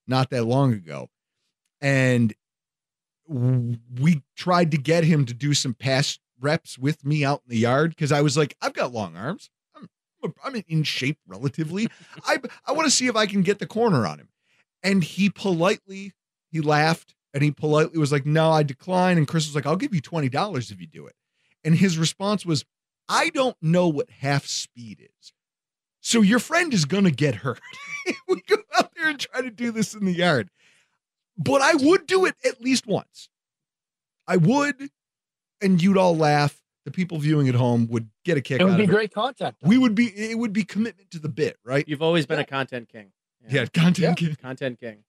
not that long ago. And we tried to get him to do some pass reps with me out in the yard because I was like, I've got long arms. I'm in shape relatively. I want to see if I can get the corner on him. And he laughed and he politely was like, no, I decline. And Chris was like, I'll give you $20 if you do it. And his response was, I don't know what half speed is. So your friend is going to get hurt. We go out there and try to do this in the yard. But I would do it at least once. I would, and you'd all laugh. The people viewing at home would get a kick out of it. It would be great content. It would be commitment to the bit, right? You've always been a content king. Yeah, content king. Content king.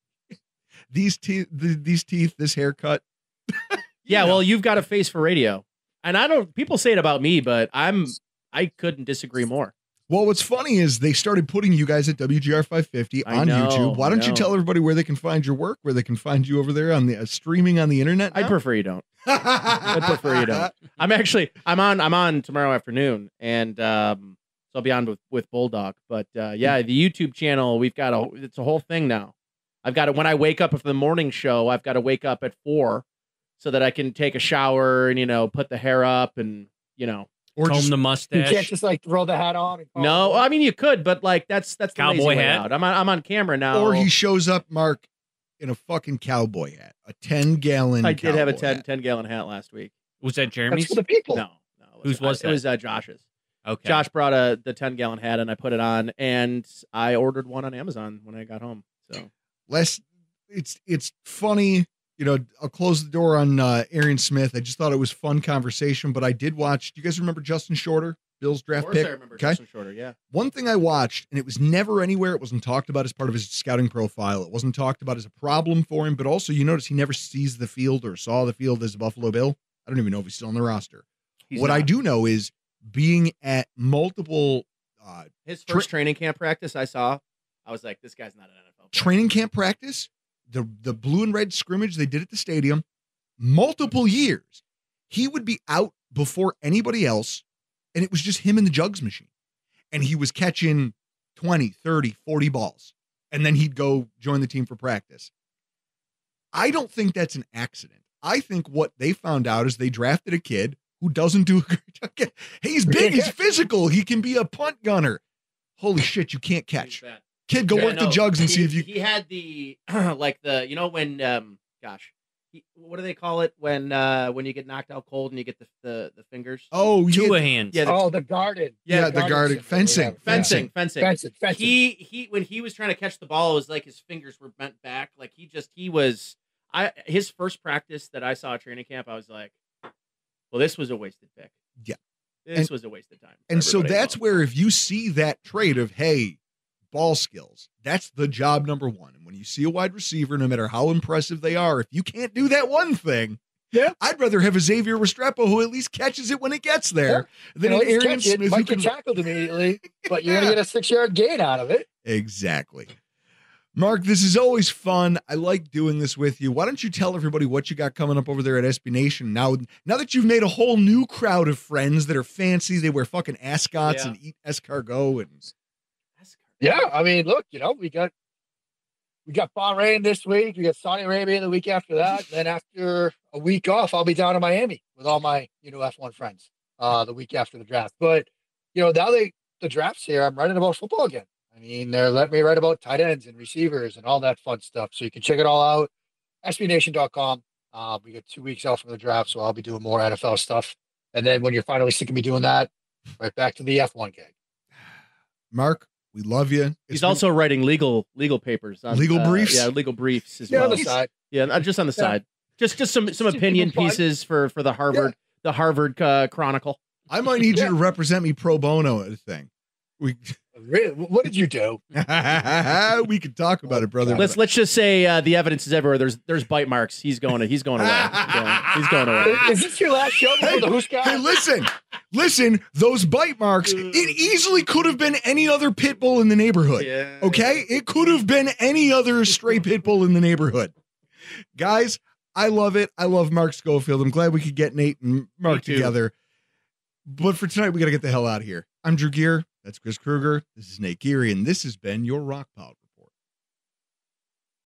These teeth, this haircut. Yeah, well, you've got a face for radio. And people say it about me, but I couldn't disagree more. Well, what's funny is they started putting you guys at WGR 550 on YouTube. Why don't you tell everybody where they can find your work, where they can find you over there on the streaming on the internet now? I'd prefer you don't. I'd prefer you don't. I'm on tomorrow afternoon, and so I'll be on with Bulldog. But the YouTube channel, it's a whole thing now. I've got it when I wake up for the morning show. I've got to wake up at 4 so that I can take a shower and put the hair up and or comb the mustache. You can't just throw the hat on. No, I mean you could, but that's the cowboy lazy way hat. out. I'm on camera now. Or he shows up, Mark, in a fucking cowboy hat, a 10-gallon. I did have a 10-gallon hat last week. Was that Jeremy's? That's for the people. No. Whose was that? It was Josh's. Okay. Josh brought the 10-gallon hat and I put it on, and I ordered one on Amazon when I got home. So it's funny. I'll close the door on Arian Smith. I just thought it was fun conversation, but I did watch. Do you guys remember Justin Shorter, Bills draft Of course pick? I remember Justin Shorter, yeah. One thing I watched, and it was never anywhere. It wasn't talked about as part of his scouting profile. It wasn't talked about as a problem for him, but also you notice he never sees the field or saw the field as a Buffalo Bill. I don't even know if he's still on the roster. What I do know is being at multiple his first training camp practice I saw, I was like, this guy's not an NFL player. Training camp practice, the blue and red scrimmage they did at the stadium, multiple years. He would be out before anybody else, and it was just him and the jugs machine. And he was catching 20, 30, 40 balls. And then he'd go join the team for practice. I don't think that's an accident. I think what they found out is they drafted a kid who doesn't do a great job. Hey, he's big, he's physical, he can be a punt gunner. Holy shit, you can't catch. Kid, go work the jugs and see if you. He had the like the when what do they call it when you get knocked out cold and you get the fingers? Oh, two hands. Yeah, the guarded. Yeah, the guarded fencing. He when he was trying to catch the ball, it was like his fingers were bent back. Like his first practice that I saw at training camp, I was like, well, this was a wasted pick. Yeah, this was a waste of time. And so that's where if you see that trait of ball skills, that's the job number one. And when you see a wide receiver, no matter how impressive they are, if you can't do that one thing, I'd rather have a Xavier Restrepo who at least catches it when it gets there than an Arian Smith who can tackled immediately, but you're going to get a 6-yard gain out of it. Exactly. Mark, this is always fun. I like doing this with you. Why don't you tell everybody what you got coming up over there at SB Nation now that you've made a whole new crowd of friends that are fancy, they wear fucking ascots and eat escargot and. Yeah, I mean, look, we got Bahrain this week. We got Saudi Arabia the week after that. Then after a week off, I'll be down in Miami with all my F1 friends the week after the draft. But now the draft's here, I'm writing about football again. I mean, they're letting me write about tight ends and receivers and all that fun stuff. So you can check it all out. SBNation.com. We got 2 weeks out from the draft, so I'll be doing more NFL stuff. And then when you're finally sick of me doing that, right back to the F1 gig. Mark, we love you. He's also writing legal papers. On, legal briefs? Yeah, legal briefs as well. On the side. Yeah, just on the side. Just some opinion pieces for the Harvard Chronicle. I might need you to represent me pro bono at a thing. Really? What did you do? We could talk about it, brother. Let's just say the evidence is everywhere. There's bite marks. He's going away. He's going away. Is this your last show before the Who's Guy? Hey, listen. Those bite marks. It easily could have been any other pit bull in the neighborhood. Yeah. Okay, it could have been any other stray pit bull in the neighborhood. Guys, I love it. I love Mark Schofield. I'm glad we could get Nate and Mark together. But for tonight, we got to get the hell out of here. I'm Drew Gear. That's Chris Kruger. This is Nate Geary, and this has been your Rock Pile.